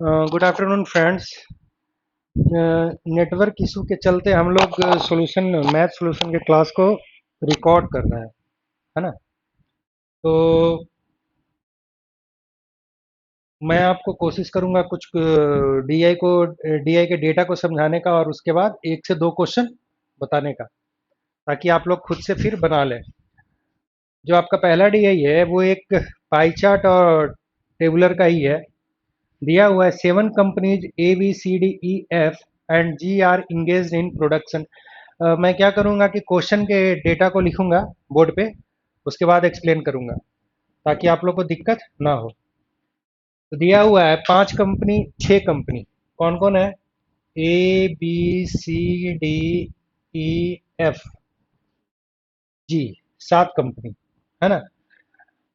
Good afternoon friends. Network issue के चलते हम लोग सॉल्यूशन मैथ सॉल्यूशन के क्लास को रिकॉर्ड कर रहे हैं, है ना। तो मैं आपको कोशिश करूंगा कुछ डीआई के डेटा को समझाने का और उसके बाद एक से दो क्वेश्चन बताने का, ताकि आप लोग खुद से फिर बना लें। जो आपका पहला डीआई है वो एक पाई चार्ट और टेबुलर का ही है। दिया हुआ है 7 companies ABCDEF and G are engage in production. मैं क्या करूंगा कि क्वेश्चन के डेटा को लिखूंगा बोर्ड पे, उसके बाद एक्सप्लेन करूंगा ताकि आप लोग को दिक्कत ना हो। तो दिया हुआ है 5 कंपनी, 6 कंपनी। कौन कौन है? ABCDEF, जी, 7 कंपनी, है ना।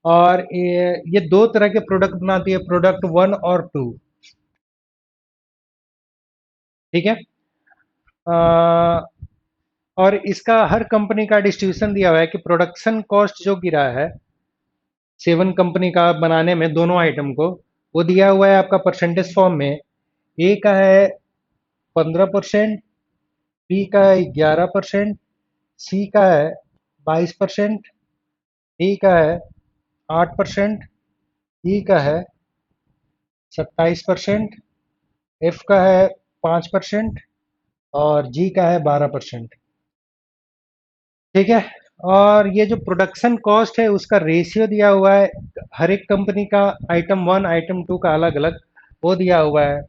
और ये दो तरह के प्रोडक्ट बनाती है, प्रोडक्ट 1 और 2। ठीक है। अ, और इसका हर कंपनी का डिस्ट्रीब्यूशन दिया हुआ है कि प्रोडक्शन कॉस्ट जो गिरा है 7 कंपनी का बनाने में दोनों आइटम को, वो दिया हुआ है आपका परसेंटेज फॉर्म में। ए का है 15%, बी का है 11%, सी का है 22%, डी का है 8%, ई का है 27%, एफ का है 5% और जी का है 12%। ठीक है। और ये जो प्रोडक्शन कॉस्ट है उसका रेशियो दिया हुआ है, हर एक कंपनी का आइटम 1 आइटम 2 का अलग अलग वो दिया हुआ है।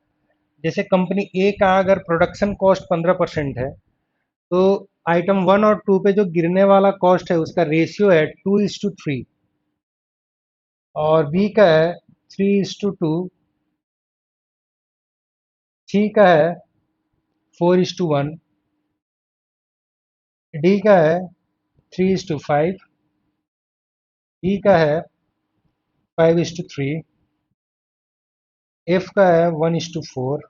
जैसे कंपनी ए का अगर प्रोडक्शन कॉस्ट 15% है, तो आइटम 1 और 2 पे जो गिरने वाला कॉस्ट है उसका रेशियो है 2:3। और बी का है 3:2, सी का है 4:1, डी का है 3:5, ई का है 5:3, एफ का है 1:4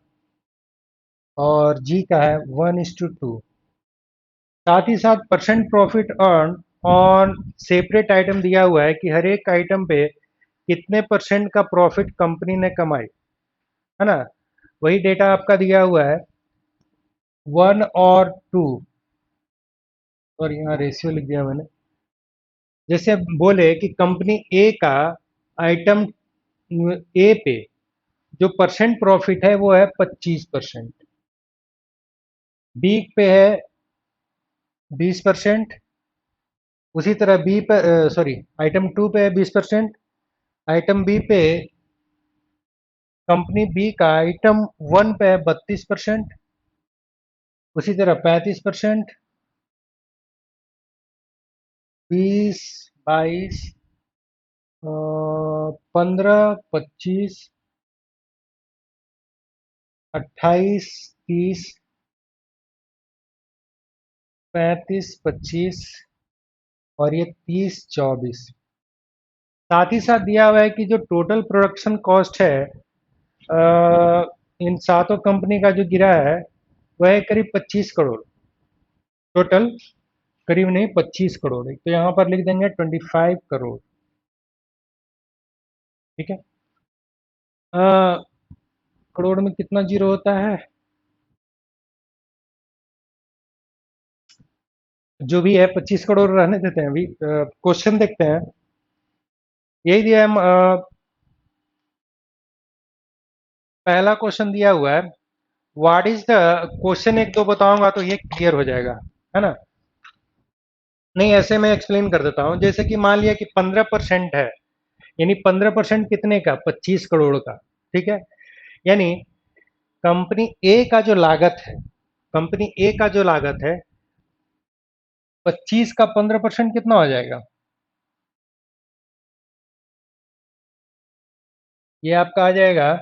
और जी का है 1:2। साथ ही साथ percent profit earn on separate item दिया हुआ है कि हर एक आइटम पे कितने परसेंट का प्रॉफिट कंपनी ने कमाई, है ना। वही डेटा आपका दिया हुआ है 1 और 2। और यहाँ रेशियो लिख दिया मैंने। जैसे बोले कि कंपनी ए का आइटम ए पे जो परसेंट प्रॉफिट है वो है 25%, बी पे है 20%, उसी तरह बी पे, सॉरी, आइटम 2 पे है 20%, आइटम बी पे, कंपनी बी का आइटम 1 पे है 32%, उसी तरह 35%, 20, 22, 15, 25, 28, 30, 35, 25 और ये 30, 24। साथ ही साथ दिया हुआ है कि जो टोटल प्रोडक्शन कॉस्ट है इन सातों कंपनी का जो गिरा है वह है करीब 25 करोड़ टोटल। करीब नहीं, 25 करोड़। तो यहाँ पर लिख देंगे 25 करोड़। ठीक है। अ, करोड़ में कितना जीरो होता है? जो भी है 25 करोड़ रहने देते हैं। अभी क्वेश्चन देखते हैं। यही दिया है। पहला क्वेश्चन दिया हुआ है, व्हाट इज द, क्वेश्चन एक दो बताऊंगा तो ये क्लियर हो जाएगा, है ना। नहीं, ऐसे मैं एक्सप्लेन कर देता हूँ। जैसे कि मान लिया कि 15% है, यानी 15% कितने का? 25 करोड़ का। ठीक है। यानी कंपनी ए का जो लागत है, कंपनी ए का जो लागत है 25 का 15% कितना हो जाएगा? ये आपका आ जाएगा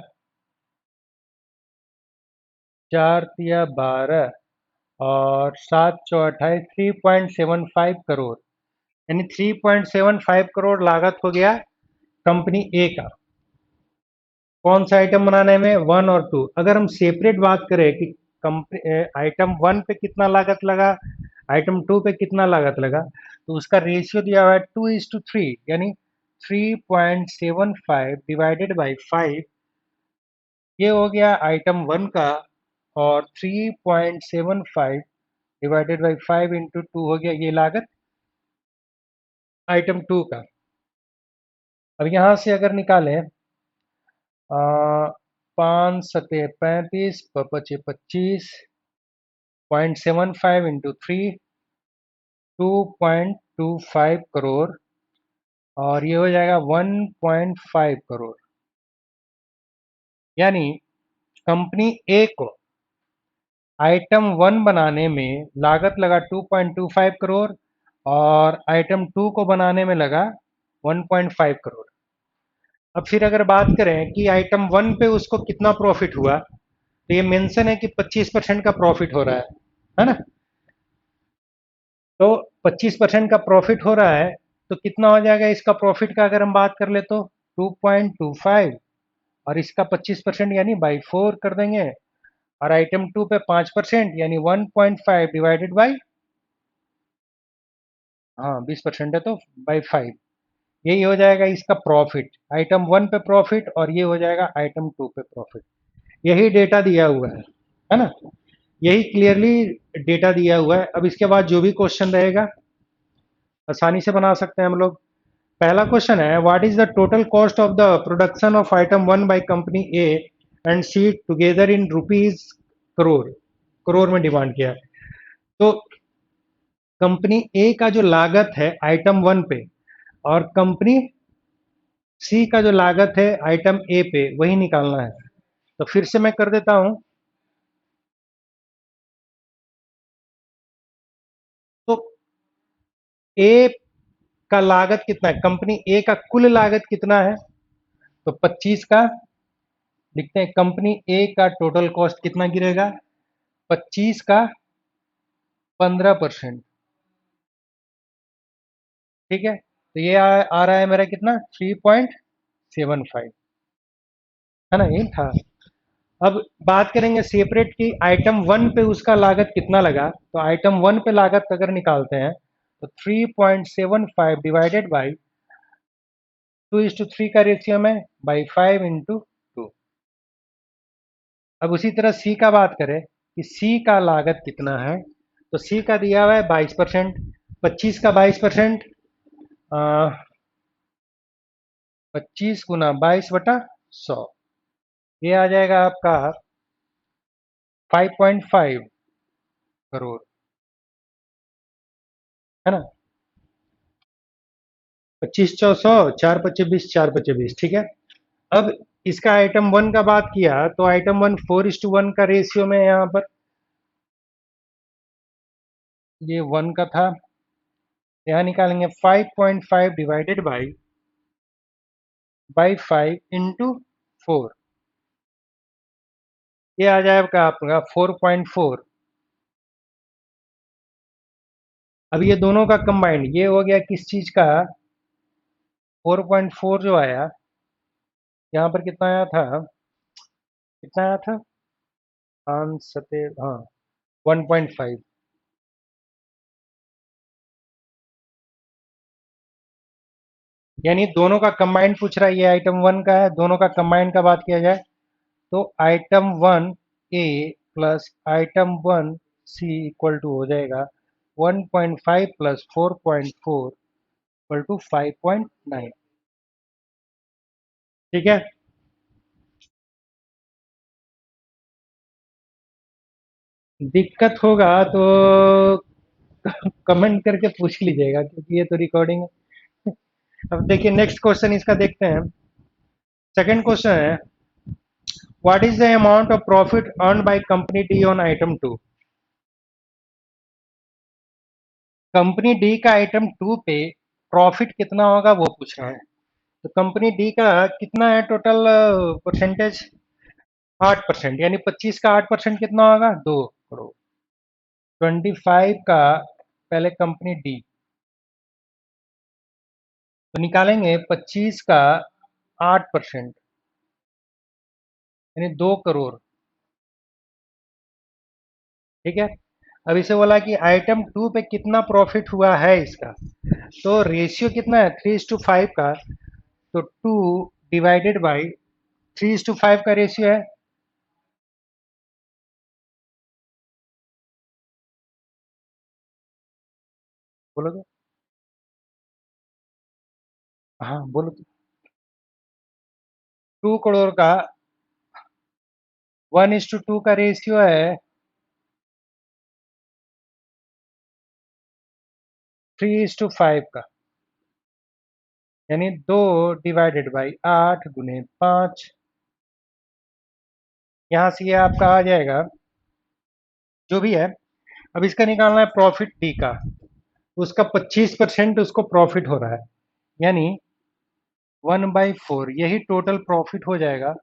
4 तिया 12 और 7 चौ 28, 3.75 करोड़। यानी 3.75 करोड़ लागत हो गया कंपनी ए का। कौन सा आइटम बनाने में? 1 और 2। अगर हम सेपरेट बात करें कि कंपनी आइटम 1 पे कितना लागत लगा, आइटम 2 पे कितना लागत लगा, तो उसका रेशियो दिया हुआ है 2:3, यानी 3.75 डिवाइडेड बाई 5 ये हो गया आइटम 1 का, और 3.75 डिवाइडेड बाई 5 इंटू 2 हो गया ये लागत आइटम 2 का। अब यहाँ से अगर निकालें, 5×7=35, पचे 25.75 इंटू 3, 2.25 करोड़, और ये हो जाएगा 1.5 करोड़। यानी कंपनी ए को आइटम 1 बनाने में लागत लगा 2.25 करोड़, और आइटम 2 को बनाने में लगा 1.5 करोड़। अब फिर अगर बात करें कि आइटम 1 पे उसको कितना प्रॉफिट हुआ, तो ये मेंशन है कि 25% का प्रॉफिट हो रहा है ना। तो 25% का प्रॉफिट हो रहा है, तो कितना हो जाएगा इसका प्रॉफिट का अगर हम बात कर ले तो 2.25, और इसका 25% यानी बाई 4 कर देंगे, और आइटम 2 पे 5% यानी 1.5 डिवाइडेड बाई, हाँ 20% है तो बाई 5। यही हो जाएगा इसका प्रॉफिट, आइटम 1 पे प्रॉफिट, और ये हो जाएगा आइटम 2 पे प्रॉफिट। यही डेटा दिया हुआ है ना। यही क्लियरली डेटा दिया हुआ है। अब इसके बाद जो भी क्वेश्चन रहेगा आसानी से बना सकते हैं हम लोग। पहला क्वेश्चन है, what is the total cost of the production of item 1 by company A and C together in rupees crore. Crore में डिमांड किया है। तो कंपनी ए का जो लागत है आइटम 1 पे, और कंपनी सी का जो लागत है आइटम ए पे, वही निकालना है। तो फिर से मैं कर देता हूं। तो ए का लागत कितना है, कंपनी ए का कुल लागत कितना है, तो 25 का लिखते हैं। कंपनी ए का टोटल कॉस्ट कितना गिरेगा, 25 का 15%। ठीक है, तो ये आ रहा है मेरा कितना, 3.75, है ना, यही था। अब बात करेंगे सेपरेट की आइटम 1 पे उसका लागत कितना लगा। तो आइटम 1 पे लागत अगर निकालते हैं तो 3.75 डिवाइडेड बाई 2:3 का रेशियो में बाई 5 इंटू 2। अब उसी तरह सी का बात करें कि सी का लागत कितना है, तो सी का दिया हुआ है 22%। 25 का 22%, 25 × 22/100, ये आ जाएगा आपका 5.5 करोड़, है ना। 25×100, 4×5 = 20, 4×5 = 20, ठीक है। अब इसका आइटम 1 का बात किया तो आइटम 1 4:1 का रेशियो में, यहाँ पर ये 1 का था, यहाँ निकालेंगे 5.5 डिवाइडेड बाई 5 इंटू 4, ये आ जाएगा आपका 4.4। अब ये दोनों का कंबाइंड ये हो गया किस चीज का, 4.4 जो आया, यहाँ पर कितना आया था, कितना आया था, 5×7, हाँ 1.5। यानी दोनों का कंबाइंड पूछ रहा है, ये आइटम 1 का है, दोनों का कंबाइंड का बात किया जाए तो item 1 A plus item 1 C equal to हो जाएगा 1.5 प्लस 4.4 इक्वल टू 5.9। ठीक है। दिक्कत होगा तो कमेंट करके पूछ लीजिएगा, क्योंकि ये तो रिकॉर्डिंग है। अब देखिए नेक्स्ट क्वेश्चन इसका देखते हैं। सेकंड क्वेश्चन है, what is the amount of profit earn by company D on item 2। Company D का आइटम 2 पे प्रॉफिट कितना होगा वो पूछ रहा है। तो कंपनी डी का कितना है टोटल परसेंटेज, 8%, यानी 25 का 8% कितना होगा, 2 करोड़। 25 का पहले कंपनी डी, तो निकालेंगे 25 का 8%, यानी 2 करोड़। ठीक है। अब इसे बोला कि आइटम 2 पे कितना प्रॉफिट हुआ है इसका, तो रेशियो कितना है 3:5 का, तो 2 डिवाइडेड बाई 3:5 का रेशियो है, बोलो तो। हाँ बोलो तो। 2 करोड़ का 1:2 का रेशियो है 3:5 का, यानी 2/8 गुने 5। यहाँ से ये आपका आ जाएगा, जो भी है। अब इसका निकालना है प्रॉफिट डी का। उसका 25% उसको प्रॉफिट हो रहा है, यानी 1/4, यही टोटल प्रॉफिट हो जाएगा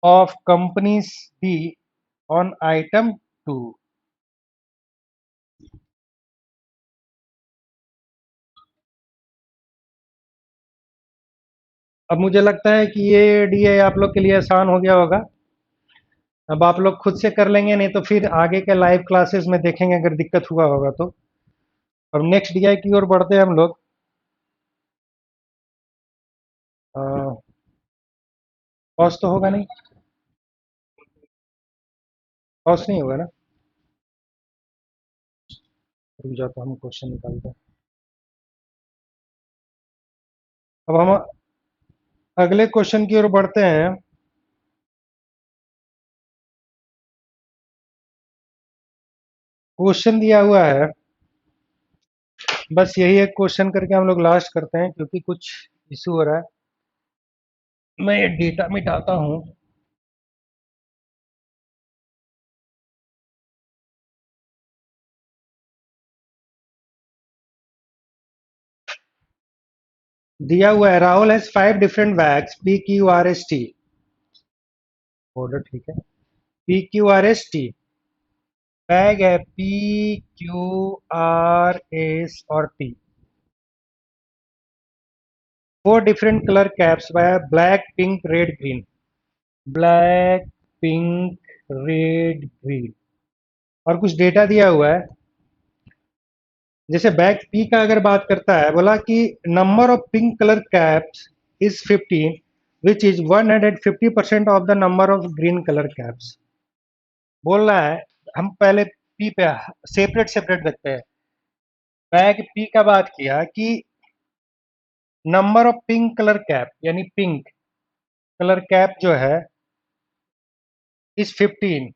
of companies D on item 2। अब मुझे लगता है कि ये डीए आप लोग के लिए आसान हो गया होगा। अब आप लोग खुद से कर लेंगे, नहीं तो फिर आगे के लाइव क्लासेस में देखेंगे अगर दिक्कत हुआ होगा तो। अब नेक्स्ट डीआई की ओर बढ़ते हैं हम लोग। कॉस्ट तो होगा नहीं, कॉस्ट नहीं होगा ना। रुक जाओ तो हम क्वेश्चन निकालते हैं। अब हम अगले क्वेश्चन की ओर बढ़ते हैं। क्वेश्चन दिया हुआ है, बस यही एक क्वेश्चन करके हम लोग लास्ट करते हैं, क्योंकि कुछ इशू हो रहा है। मैं ये डेटा मिटाता हूँ। दिया हुआ है Rahul has 5 different bags P Q R S T. Order ठीक है। P Q R S T bag है पी क्यू आर एस और T. 4 different colour caps by black pink red green. Black pink red green, और कुछ data दिया हुआ है। जैसे बैग पी का अगर बात करता है, बोला कि number of pink colour caps is 15, which is 150% of the number of green colour caps. बोल रहा है, हम पहले पी पे सेपरेट सेपरेट देखते हैं। बैग पी का बात किया कि number of pink colour cap, यानी पिंक कलर कैप जो है इज 15।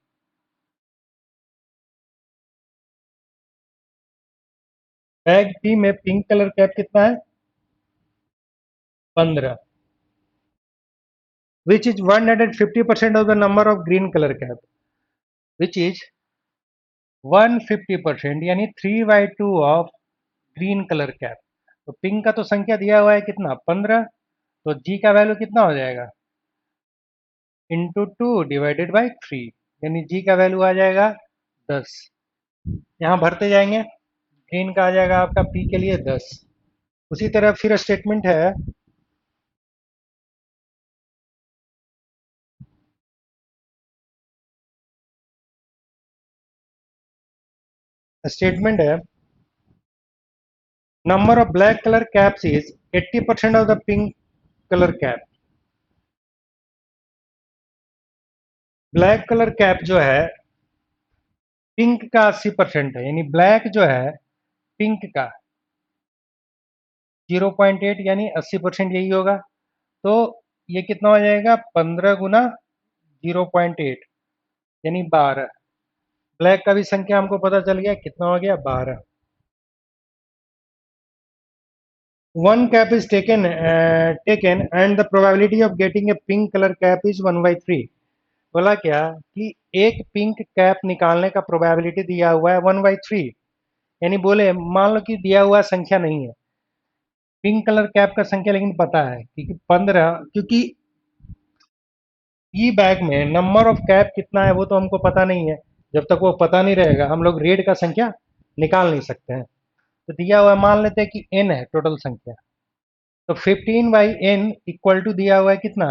बैग पी में पिंक कलर कैप कितना है? 15, which is 150% of the number of green colour cap, which is 150%, यानी 3/2 ऑफ ग्रीन कलर कैप। तो पिंक का तो संख्या दिया हुआ है कितना? 15। तो जी का वैल्यू कितना हो जाएगा? × 2 / 3, यानी जी का वैल्यू आ जाएगा 10। यहाँ भरते जाएंगे। ग्रीन का आ जाएगा आपका पी के लिए 10। उसी तरह फिर स्टेटमेंट है, स्टेटमेंट है number of black colour caps is 80% of the pink colour cap. Black colour cap जो है पिंक का 80% है, यानी ब्लैक जो है पिंक का 0.8, यानी 80% यही होगा। तो ये कितना हो जाएगा? 15 × 0.8, यानी 12। ब्लैक का भी संख्या हमको पता चल गया, कितना हो गया? 12। One cap is taken and the probability of getting a pink color cap is 1/3। बोला क्या कि एक पिंक कैप निकालने का प्रोबेबिलिटी दिया हुआ है 1/3, यानी बोले मान लो कि दिया हुआ संख्या नहीं है पिंक कलर कैप का संख्या, लेकिन पता है क्योंकि 15, क्योंकि ई बैग में नंबर ऑफ कैप कितना है वो तो हमको पता नहीं है। जब तक वो पता नहीं रहेगा हम लोग रेड का संख्या निकाल नहीं सकते हैं। तो दिया हुआ है, मान लेते हैं कि एन है टोटल संख्या। तो 15/n इक्वल टू दिया हुआ है कितना?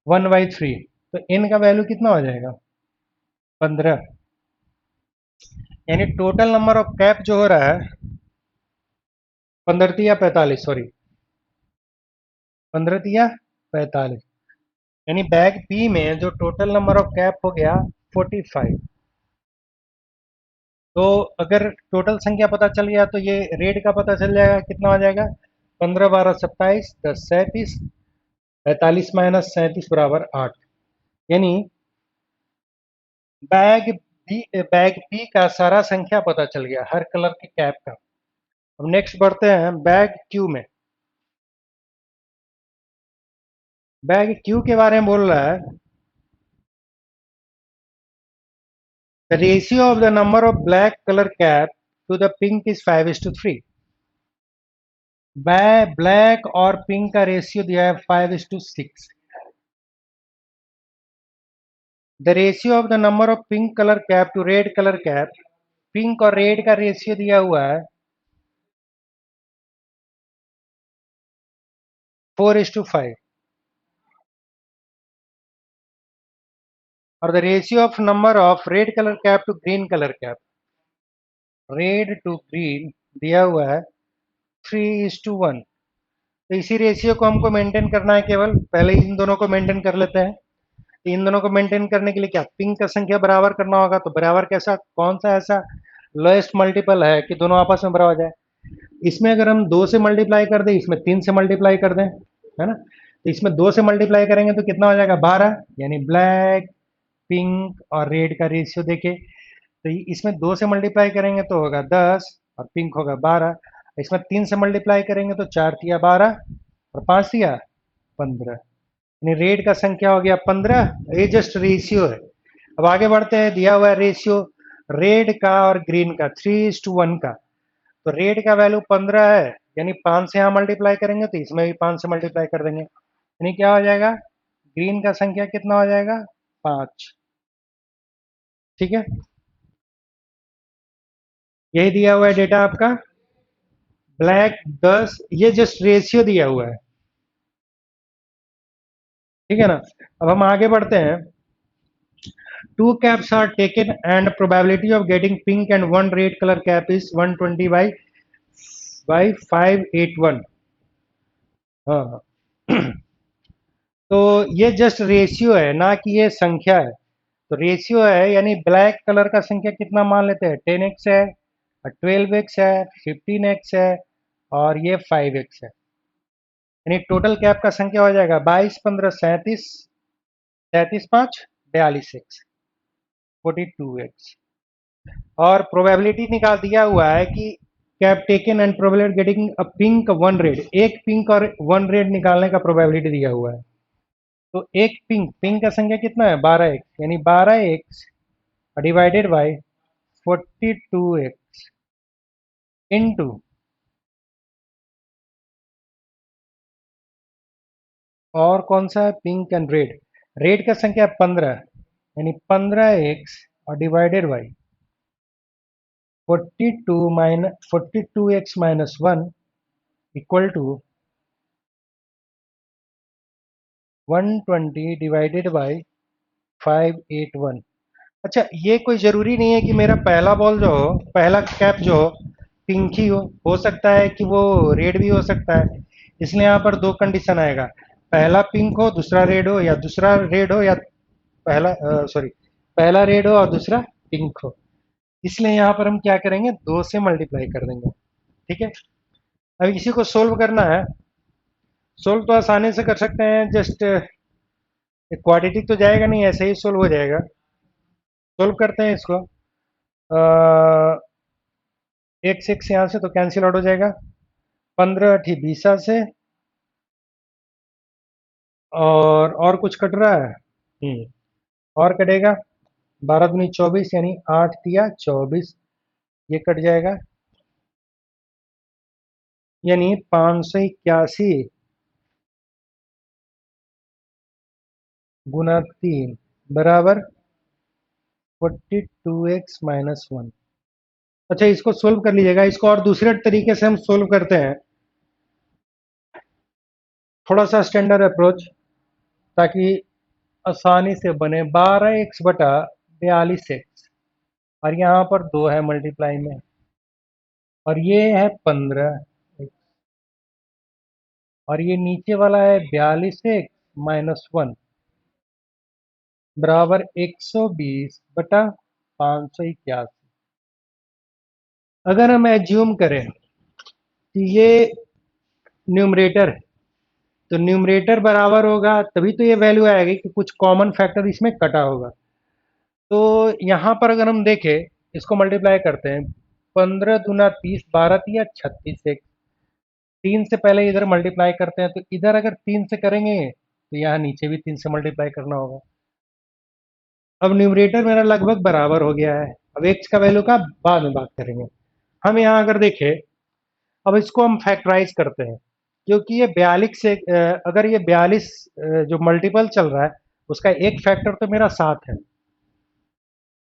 1/3। तो n का वैल्यू कितना हो जाएगा? 15। यानी टोटल नंबर ऑफ कैप जो हो रहा है 15 या 45, सॉरी 15 या 45, यानी बैग बी में जो टोटल नंबर ऑफ कैप हो गया 45। तो अगर टोटल संख्या पता चल गया तो ये रेड का पता चल जाएगा, कितना हो जाएगा, 15 12 27 10 37, 45 - 37 = 8। यानी बैग बी का सारा संख्या पता चल गया हर कलर के कैप का। अब नेक्स्ट बढ़ते हैं बैग क्यू में। बैग क्यू के बारे में बोल रहा है, the ratio of the number of black colour cap to the pink is 5:3। Black और पिंक का रेशियो दिया है 5:6। The ratio of the number of pink colour cap to red colour cap, pink और रेड का ratio दिया हुआ है 4:5। और the ratio of number of red colour cap to green colour cap, red to green दिया हुआ है 3:1। तो इसी रेशियो को हमको मेंटेन करना है, केवल पहले इन दोनों को मेंटेन कर लेते हैं। इन दोनों को मेंटेन करने के लिए क्या, पिंक का संख्या बराबर करना होगा। तो बराबर कैसा, कौन सा ऐसा लोएस्ट मल्टीपल है कि दोनों आपस में बराबर हो जाए। इसमें अगर हम 2 से मल्टीप्लाई कर दें, इसमें 3 से मल्टीप्लाई कर दें, है ना। तो इसमें 2 से मल्टीप्लाई करेंगे तो कितना हो जाएगा, 12। यानी ब्लैक, पिंक और रेड का रेशियो देखे तो इसमें 2 से मल्टीप्लाई करेंगे तो होगा 10 और पिंक होगा 12। इसमें 3 से मल्टीप्लाई करेंगे तो 4 तिया 12 और 5 तिया 15। यानी रेड का संख्या हो गया 15। ये जस्ट रेशियो है। अब आगे बढ़ते हैं, दिया हुआ है रेशियो रेड का और ग्रीन का 3:1 का। तो रेड का वैल्यू 15 है, यानी 5 से यहाँ मल्टीप्लाई करेंगे तो इसमें भी 5 से मल्टीप्लाई कर देंगे, यानी क्या हो जाएगा, ग्रीन का संख्या कितना हो जाएगा, 5। ठीक है, यही दिया हुआ है डेटा आपका। ब्लैक 10, ये जस्ट रेशियो दिया हुआ है, ठीक है ना। अब हम आगे बढ़ते हैं। Two caps are taken and probability of getting pink and one red color cap is 120 by 581। हाँ। तो ये जस्ट रेशियो है ना कि ये संख्या है। तो रेशियो है यानी ब्लैक कलर का संख्या कितना मान लेते हैं, 10x है, 12x है, 15x है और ये 5x है। यानी टोटल कैप का संख्या हो जाएगा 22 15 37, 37 5 42x, 42x। और प्रोबेबिलिटी निकाल दिया हुआ है कि cap taken and probability getting a pink one red, एक पिंक और वन रेड निकालने का प्रोबेबिलिटी दिया हुआ है। तो एक पिंक, पिंक का संख्या कितना है, 12x, यानी 12x divided by 42x into, और कौन सा है, पिंक एंड रेड। रेड का संख्या 15, यानी 15x और divided by 42x - 1 equal to 120 divided by 581। अच्छा, ये कोई ज़रूरी नहीं है कि मेरा पहला बॉल जो हो, पहला कैप जो हो पिंक ही हो सकता है कि वो रेड भी हो सकता है। इसलिए यहाँ पर दो कंडीशन आएगा, पहला पिंक हो दूसरा रेड हो, या दूसरा रेड हो या पहला सॉरी, पहला रेड हो और दूसरा पिंक हो। इसलिए यहाँ पर हम क्या करेंगे, 2 से मल्टीप्लाई कर देंगे। ठीक है, अब इसी को सोल्व करना है। सोल्व तो आसानी से कर सकते हैं, जस्ट क्वाड्रेटिक तो जाएगा नहीं, ऐसे ही सोल्व हो जाएगा। सोल्व करते हैं इसको। एक से एक यहाँ से तो कैंसिल आउट हो जाएगा, 15 अठी 20 से, और कुछ कट रहा है, और कटेगा 12 दूनी 24, यानी 8 तिया 24, ये कट जाएगा, यानी 581 गुना 3 बराबर 42x - 1। अच्छा, इसको सोल्व कर लीजिएगा। इसको और दूसरे तरीके से हम सोल्व करते हैं, थोड़ा सा स्टैंडर्ड अप्रोच, ताकि आसानी से बने। 12x/42x, और यहाँ पर 2 है मल्टीप्लाई में, और ये है 15, और ये नीचे वाला है 42x - 1 बराबर 120/581। अगर हम एज्यूम करें कि ये न्यूमरेटर है, तो न्यूमरेटर बराबर होगा, तभी तो ये वैल्यू आएगी कि कुछ कॉमन फैक्टर इसमें कटा होगा। तो यहाँ पर अगर हम देखें, इसको मल्टीप्लाई करते हैं, 15 दूना 30, 12 तिया 36 एक, 3 से पहले इधर मल्टीप्लाई करते हैं, तो इधर अगर 3 से करेंगे तो यहाँ नीचे भी 3 से मल्टीप्लाई करना होगा। अब न्यूमरेटर मेरा लगभग बराबर हो गया है। अब एक्स का वैल्यू का बाद में बात करेंगे। हम यहाँ अगर देखें, अब इसको हम फैक्टराइज करते हैं, क्योंकि ये 42 से अगर ये 42 जो मल्टीपल चल रहा है, उसका एक फैक्टर तो मेरा 7 है,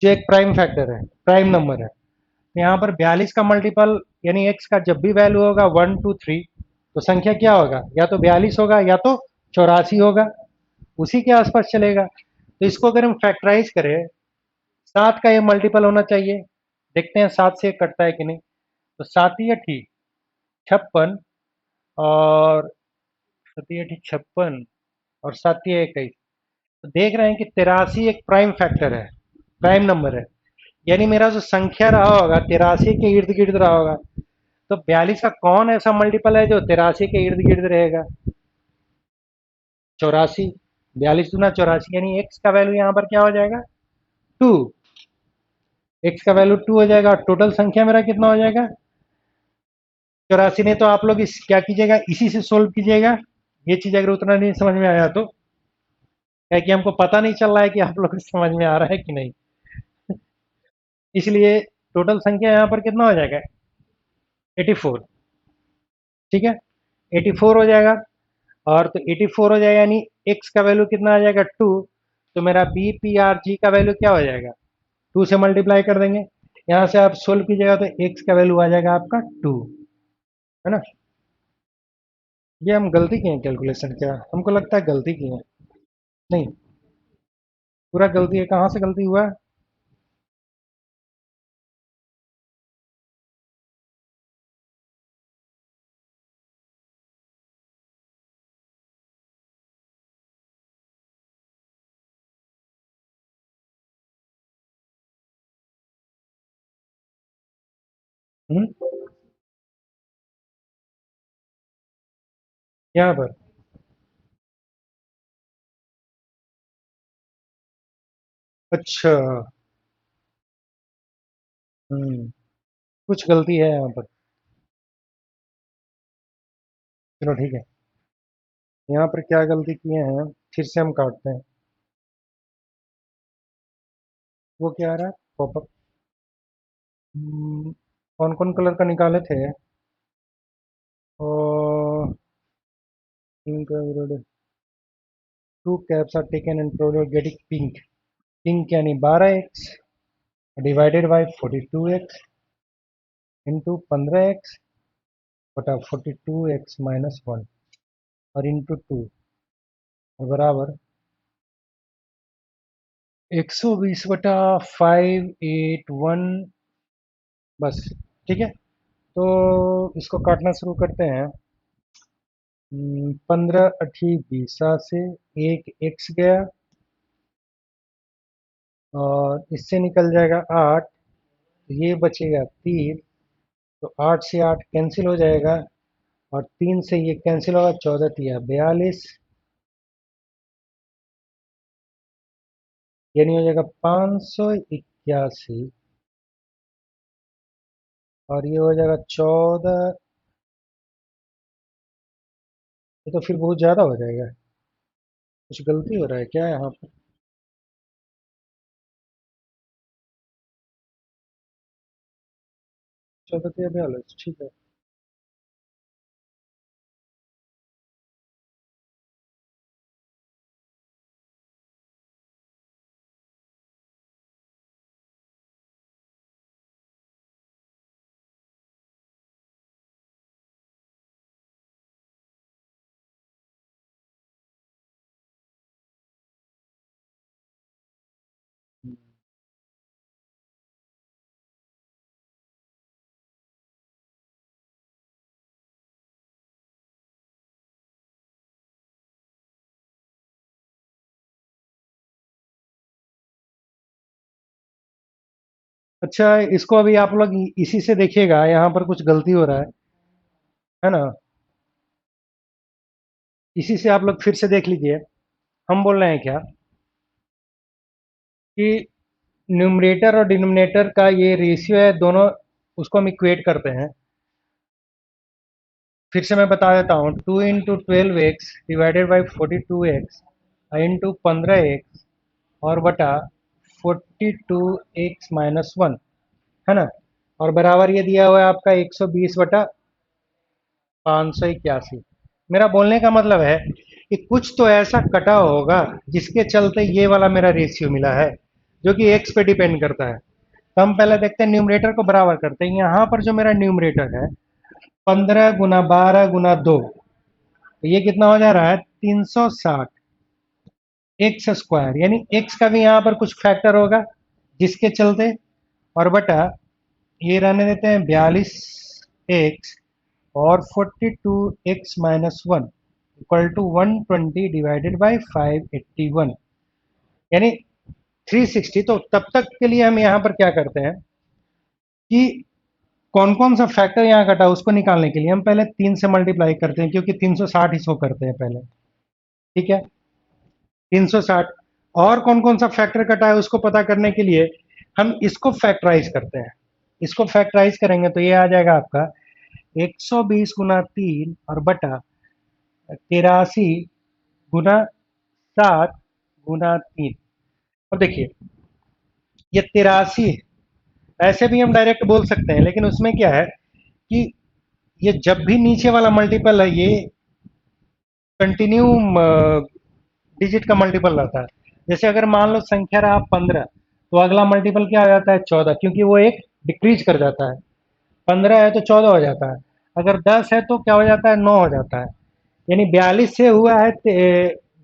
जो एक प्राइम फैक्टर है, प्राइम नंबर है। यहाँ पर 42 का मल्टीपल यानी एक्स का जब भी वैल्यू होगा 1 2 3, तो संख्या क्या होगा, या तो 42 होगा या तो 84 होगा, उसी के आसपास चलेगा। तो इसको अगर हम फैक्टराइज करें, 7 का ये मल्टीपल होना चाहिए। देखते हैं 7 से कटता है कि नहीं। तो 7 × 56, और 7 × 56 और 7 × 21, तो देख रहे हैं कि 83 एक प्राइम फैक्टर है, प्राइम नंबर है। यानी मेरा जो संख्या रहा होगा 83 के इर्द गिर्द रहा होगा। तो 42 का कौन ऐसा मल्टीपल है जो 83 के इर्द गिर्द रहेगा? 84। 42 × 84 यानी एक्स का वैल्यू यहाँ पर क्या हो जाएगा? 2। एक्स का वैल्यू 2 हो जाएगा, और टोटल संख्या मेरा कितना हो जाएगा? 84 ने। तो आप लोग इस क्या कीजिएगा, इसी से सोल्व कीजिएगा। ये चीज अगर उतना नहीं समझ में आया तो, क्या कि हमको पता नहीं चल रहा है कि आप लोग को समझ में आ रहा है कि नहीं। इसलिए टोटल संख्या यहाँ पर कितना हो जाएगा? 84। ठीक है, 84 हो जाएगा। और तो 84 हो जाएगा, यानी एक्स का वैल्यू कितना आ जाएगा? 2। तो मेरा बी पी आर जी का वैल्यू क्या हो जाएगा? 2 से मल्टीप्लाई कर देंगे। यहाँ से आप सोल्व कीजिएगा तो एक्स का वैल्यू आ जाएगा आपका 2, है ना। ये हम गलती किए हैं कैलकुलेशन, क्या हमको लगता है गलती की है? नहीं, पूरा गलती है। कहाँ से गलती हुआ है? हम्म, यहाँ पर। अच्छा। हम्म, कुछ गलती है यहाँ पर। चलो ठीक है, यहाँ पर क्या गलती किए हैं फिर से हम काटते हैं। वो क्या आ रहा है? पॉपअप। कौन कौन कलर का निकाले थे? और two caps are taken and getting pink. Pink यानी 12x divided by 42x into 15x बटा 42x - 1 और इंटू 2, और बराबर 120 बटा 581। बस, ठीक है। तो इसको काटना शुरू करते हैं। 15 × 8 = 20 से एक एक्स गया, और इससे निकल जाएगा 8, ये बचेगा 3। तो 8 से 8 कैंसिल हो जाएगा, और 3 से ये कैंसिल होगा, 14 तिया 42, यानी हो जाएगा 581। और ये हो जाएगा 14। ये तो फिर बहुत ज़्यादा हो जाएगा। कुछ गलती हो रहा है क्या यहाँ पर? 14 तिया 42, ठीक है। अच्छा, इसको अभी आप लोग इसी से देखिएगा, यहाँ पर कुछ गलती हो रहा है ना। इसी से आप लोग फिर से देख लीजिए। हम बोल रहे हैं क्या कि न्यूमरेटर और डिनोमिनेटर का ये रेशियो है दोनों, उसको हम इक्वेट करते हैं। फिर से मैं बता देता हूँ, 2 × 12x divided by 42x into 15x और बटा 42x-1, है ना। और बराबर ये दिया हुआ है आपका 120/581। मेरा बोलने का मतलब है कि कुछ तो ऐसा कटा होगा जिसके चलते ये वाला मेरा रेशियो मिला है, जो कि एक्स पे डिपेंड करता है। तो हम पहले देखते हैं, न्यूमरेटर को बराबर करते हैं। यहाँ पर जो मेरा न्यूमरेटर है 15 × 12 × 2, तो ये कितना हो जा रहा है 360 एक्स स्क्वायर, यानी एक्स का भी यहाँ पर कुछ फैक्टर होगा जिसके चलते, और बटा ये रहने देते हैं 42x और 42x-1 equal to 120 divided by 581, यानी 360। तो तब तक के लिए हम यहाँ पर क्या करते हैं कि कौन कौन सा फैक्टर यहाँ कटा उसको निकालने के लिए हम पहले 3 से मल्टीप्लाई करते हैं, क्योंकि 360 इसको करते हैं पहले। ठीक है, 360। और कौन कौन सा फैक्टर कटा है उसको पता करने के लिए हम इसको फैक्टराइज करते हैं। इसको फैक्टराइज करेंगे तो ये आ जाएगा आपका 120 × 3 और बटा 83 × 7 × 3। अब देखिए, ये 83 ऐसे भी हम डायरेक्ट बोल सकते हैं, लेकिन उसमें क्या है कि ये जब भी नीचे वाला मल्टीपल है, ये कंटिन्यू डिजिट का मल्टीपल रहता है। जैसे अगर मान लो संख्या रहा 15, तो अगला मल्टीपल क्या आ जाता है 14, क्योंकि वो एक डिक्रीज कर जाता है। 15 है तो 14 हो जाता है। अगर 10 है तो क्या हो जाता है 9 हो जाता है। यानी 42 से हुआ है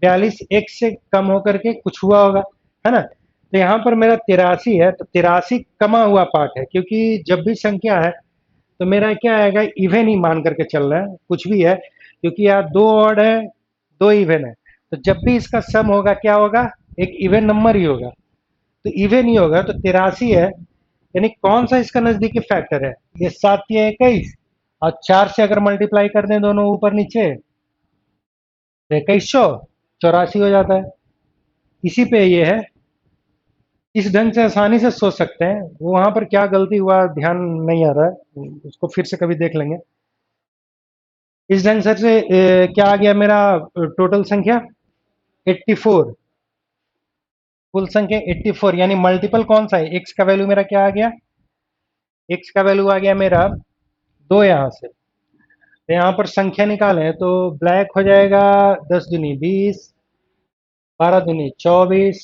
42 एक से कम होकर के कुछ हुआ होगा, है ना। तो यहाँ पर मेरा 83 है, तो 83 कमा हुआ पार्ट है, क्योंकि जब भी संख्या है तो मेरा क्या आएगा, इवन ही मान करके चल रहा है, कुछ भी है, क्योंकि यहाँ दो ऑड है, दो इवन है। तो जब भी इसका सम होगा क्या होगा, एक इवन नंबर ही होगा। तो इवन ही होगा, तो 83 है, यानी कौन सा इसका नजदीकी फैक्टर है, ये 7 या 21, और 4 से अगर मल्टीप्लाई कर दें दोनों ऊपर नीचे तो 2184 हो जाता है। इसी पे ये है, इस ढंग से आसानी से सोच सकते हैं। वो वहां पर क्या गलती हुआ ध्यान नहीं आ रहा है, उसको फिर से कभी देख लेंगे। इस ढंग से क्या आ गया मेरा टोटल संख्या 84, कुल संख्या 84, यानी मल्टीपल कौन सा है, एक्स का वैल्यू मेरा क्या आ गया, एक्स का वैल्यू आ गया मेरा 2 यहाँ से। तो यहाँ पर संख्या निकालें तो ब्लैक हो जाएगा 10 दूनी 20, 12 दूनी 24,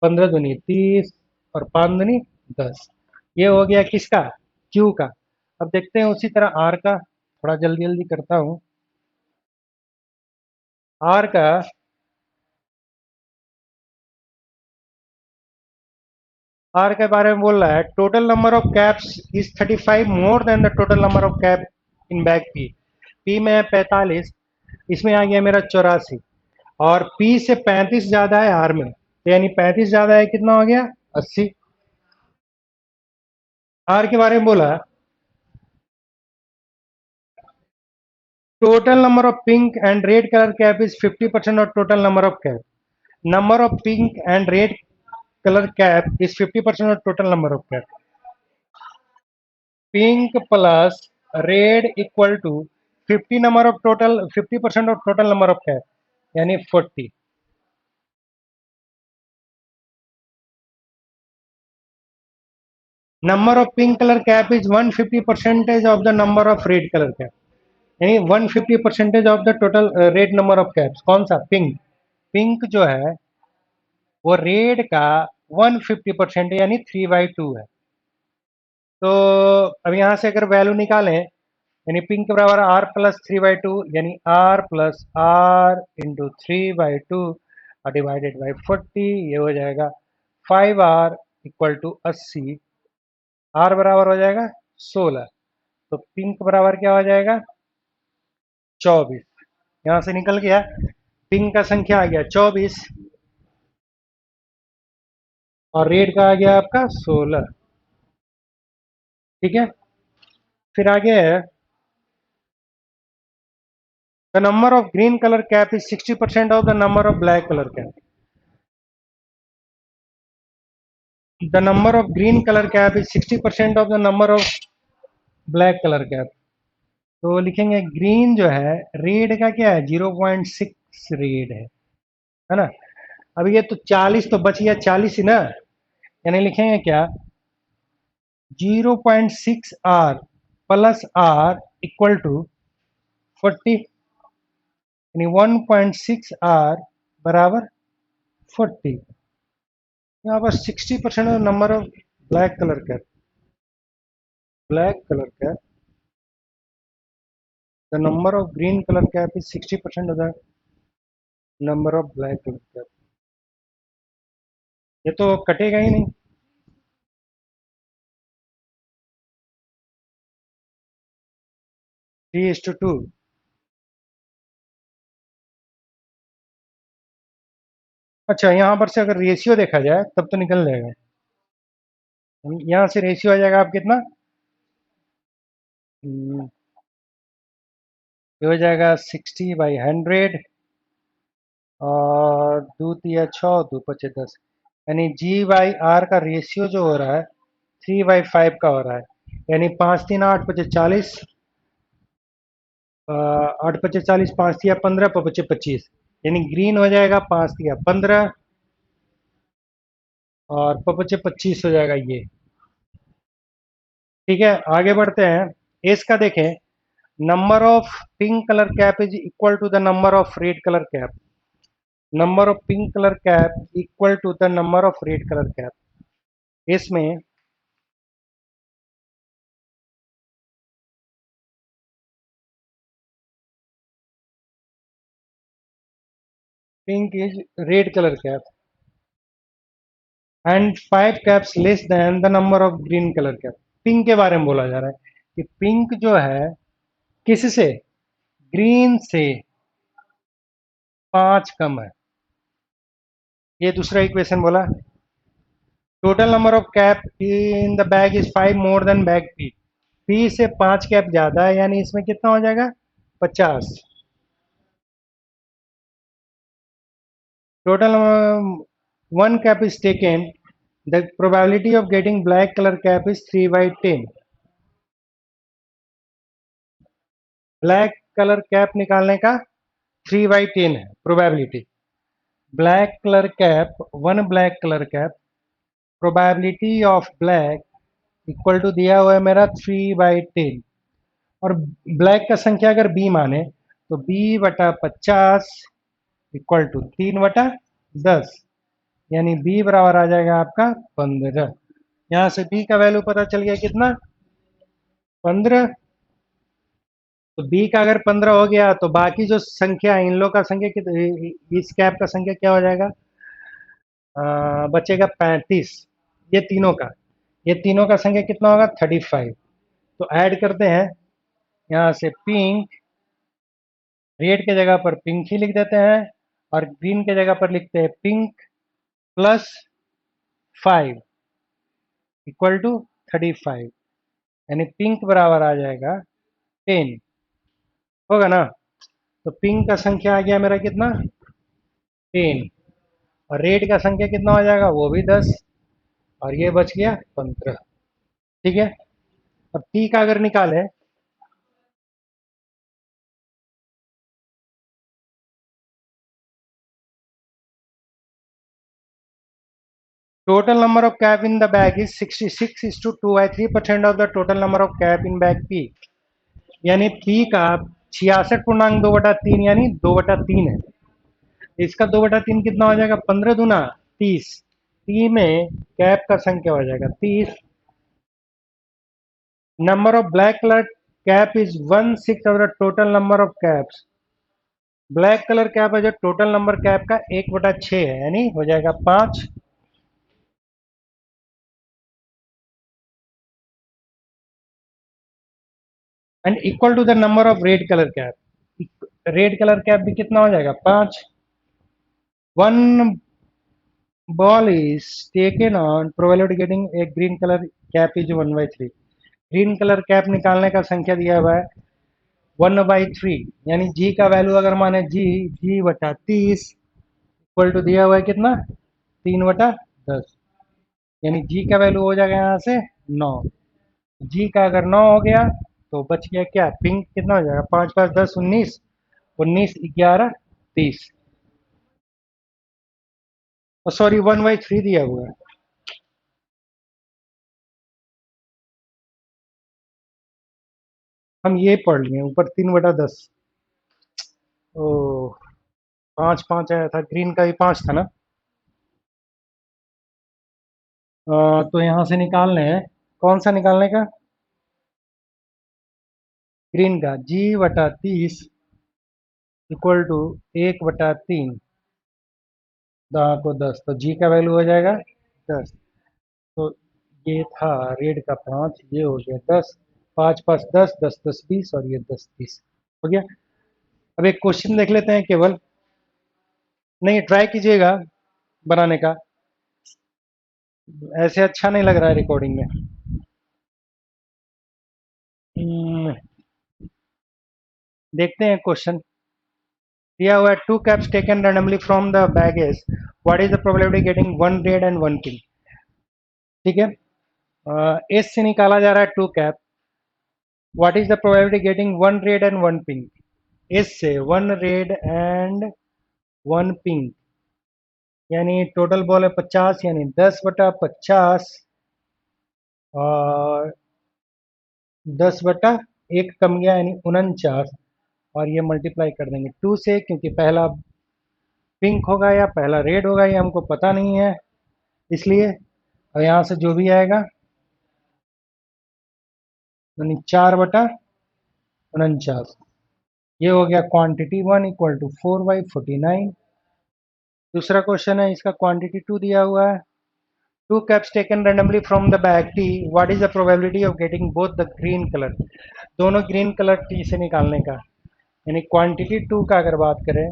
15 दूनी 30 और 5 दूनी 10। ये हो गया किसका, क्यू का। अब देखते हैं उसी तरह आर का, थोड़ा जल्दी जल्दी करता हूँ। आर का, आर के बारे में बोल रहा है, total number of caps is 35 more than the total number of cap in bag P. P में है 45, इसमें आ गया मेरा 84, और पी से 35 ज्यादा है आर में, तो यानी 35 ज्यादा है, कितना हो गया 80। आर के बारे में बोला, total number of pink and red colour cap is 50% of total number of cap. Number of pink and red colour cap is 50% of total number of cap. Pink plus red equal to 50% of total number of cap, यानी 40। Number of pink colour cap is 150% of the number of red colour cap, यानी 150% of the total red number of caps. कौन सा, pink. Pink जो है वो red का 150% यानी 3/2 है। तो अब यहाँ से अगर वैल्यू निकालें, यानी पिंक के बराबर आर प्लस 3/2, यानी आर प्लस आर इंटू 3/2 और डिवाइडेड बाई 40, ये हो जाएगा 5R इक्वल टू 80। आर बराबर हो जाएगा 16, तो पिंक बराबर क्या हो जाएगा 24। यहाँ से निकल गया, पिंक का संख्या आ गया 24। और रेड का आ गया आपका 16। ठीक है। फिर आगे है the number of green colour cap is 60% of the number of black colour cap. The number of green colour cap is 60% of the number of black colour cap. तो लिखेंगे ग्रीन जो है, रेड का क्या है, 0.6 रेड है ना। अब ये तो 40 तो बच गया, 40 ही ना, यानी लिखेंगे क्या, 0.6 R plus R equal to 40, यानी 1.6 R बराबर 40। यहाँ पर 60% of number of black colour cap, black colour cap, the number of green colour cap is 60% of the number of black colour cap. ये तो कटेगा ही नहीं। 3:2। अच्छा, यहाँ पर से अगर रेशियो देखा जाए तब तो निकल जाएगा। यहाँ से रेशियो आ जाएगा आप कितना, ये हो जाएगा 60/100, और दो तिया 6, दो पचे 10, यानी G/R का रेशियो जो हो रहा है 3/5 का हो रहा है। यानी 5×3 = 8, 5×5 = 40, 8×5 = 40, 5×3 = 15, 5×5 = 25, यानी ग्रीन हो जाएगा 5×3 = 15, और 5×5 = 25 हो जाएगा ये। ठीक है, आगे बढ़ते हैं। एस का देखें, number of pink colour cap is equal to the number of red colour cap. Number of pink colour cap equal to the number of red colour cap. इसमें pink is red colour cap and 5 caps less than the number of green colour cap. Pink के बारे में बोला जा रहा है कि pink जो है किससे, ग्रीन से 5 कम है। ये दूसरा इक्वेशन बोला। Total number of cap in the bag is 5 more than bag P. P से 5 कैप ज्यादा है, यानी इसमें कितना हो जाएगा, 50। Total one cap is taken, the probability of getting black colour cap is 3/10। Black colour cap निकालने का 3/10 है probability. Black colour cap, one black colour cap, probability of black equal to दिया हुआ है मेरा 3/10। और ब्लैक का संख्या अगर बी माने तो B/50 इक्वल टू 3/10, यानी बी बराबर आ जाएगा आपका 15। यहाँ से बी का वैल्यू पता चल गया कितना, 15। तो बी का अगर 15 हो गया तो बाकी जो संख्या है इन लोग का संख्या इस कैप का संख्या क्या हो जाएगा, बचेगा 35। ये तीनों का, ये तीनों का संख्या कितना होगा, 35। तो ऐड करते हैं, यहाँ से पिंक, रेड के जगह पर पिंक ही लिख देते हैं, और ग्रीन के जगह पर लिखते हैं पिंक प्लस 5 इक्वल टू 35, यानी पिंक बराबर आ जाएगा 10। होगा ना। तो पिंक का संख्या आ गया मेरा कितना, 10, और रेड का संख्या कितना हो जाएगा, वो भी 10, और ये बच गया 15। ठीक है। अब टी का अगर निकालें, total number of cap in the bag is 66:2, by 3% of the total number of cap in bag P। यानी P का 66.2/3, यानी 2/3 है। इसका 2/3 कितना हो जाएगा, 15×2 = 30। P में कैप का संख्या हो जाएगा 30। Number of black colour cap is 1/6 of the total number of caps. Black colour cap है जो टोटल नंबर कैप का 1/6 है, यानी हो जाएगा 5। And equal to the number of red colour cap. Red colour cap भी कितना हो जाएगा, 5। One ball is taken on probability getting a green colour cap is 1/3। Green colour cap निकालने का संख्या दिया हुआ है 1/3, यानी जी का वैल्यू अगर माने जी बटा 30 इक्वल टू दिया हुआ है कितना, 3/10, यानी जी का वैल्यू हो जाएगा यहाँ से 9। जी का अगर 9 हो गया तो बच गया क्या, पिंक कितना हो जाएगा, 5 5 10 19, 19 11 30, और सॉरी 1/3 दिया हुआ है। हम ये पढ़ लिए ऊपर 3/10। ओ, 5 5 आया था, ग्रीन का भी 5 था ना। तो यहाँ से निकालने हैं, कौन सा निकालने का, ग्रीन का, G/30 इक्वल टू 1/3, दहा को 10, तो जी का वैल्यू हो जाएगा 10। तो ये था रेड का 5, ये हो गया 10, 5 5 10, 10 10 20, और ये 10 30 हो गया। अब एक क्वेश्चन देख लेते हैं केवल, नहीं ट्राई कीजिएगा बनाने का, ऐसे अच्छा नहीं लग रहा है रिकॉर्डिंग में। हम्म, देखते हैं क्वेश्चन दिया हुआ है, two caps taken randomly from the baggage, what is the probability getting one red and one pink. ठीक है, एस से निकाला जा रहा है two cap, what is the probability getting one red and one pink. S से one red and one pink, यानी total ball है 50, यानी 10/50, और 10/1 कम गया यानी 49, और ये मल्टीप्लाई कर देंगे 2 से, क्योंकि पहला पिंक होगा या पहला रेड होगा ये हमको पता नहीं है, इसलिए और यहाँ से जो भी आएगा यानी 4/49, ये हो गया क्वांटिटी 1 इक्वल टू 4/49। दूसरा क्वेश्चन है, इसका क्वांटिटी 2 दिया हुआ है, two caps taken randomly from the bag T, what is the probability of getting both the green colour. दोनों ग्रीन कलर टी से निकालने का, यानी क्वांटिटी 2 का अगर बात करें,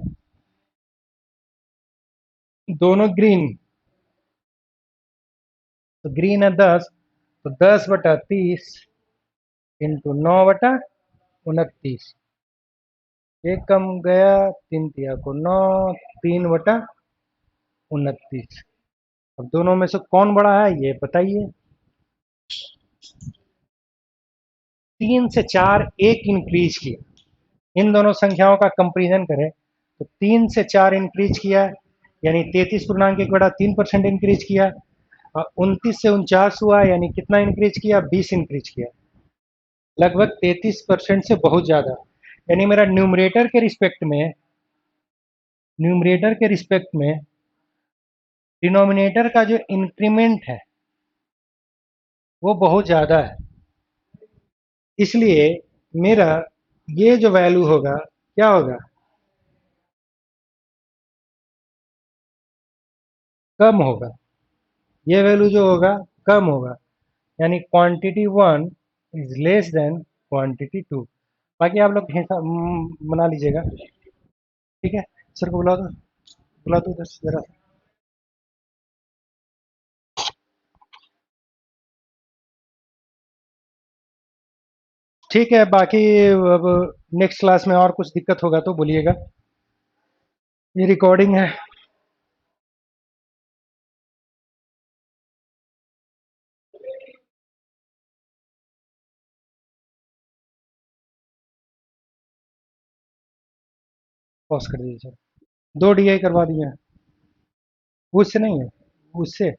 दोनों ग्रीन, तो ग्रीन है 10, तो 10/30 इंटू 9/29, एक कम गया, तीन तिया को 9, 3/29। अब दोनों में से कौन बड़ा है ये बताइए। 3 से 4 एक इंक्रीज किया, इन दोनों संख्याओं का कंपेरिजन करें तो 3 से 4 इंक्रीज किया, यानी 33.1/3% इंक्रीज किया, और 29 से 49 हुआ, यानी कितना इंक्रीज किया, 20 इंक्रीज किया, लगभग 33% से बहुत ज़्यादा। यानी मेरा न्यूमरेटर के रिस्पेक्ट में डिनोमिनेटर का जो इंक्रीमेंट है वो बहुत ज़्यादा है, इसलिए मेरा ये जो वैल्यू होगा क्या होगा, कम होगा, ये वैल्यू जो होगा कम होगा, यानी quantity 1 is less than quantity 2। बाकी आप लोग हिसाब बना लीजिएगा। ठीक है, सर को बुला दो दस जरा। ठीक है, बाकी अब नेक्स्ट क्लास में और कुछ दिक्कत होगा तो बोलिएगा, ये रिकॉर्डिंग है। पॉज कर दीजिए सर, 2 DI करवा दिए हैं, उससे नहीं है, उससे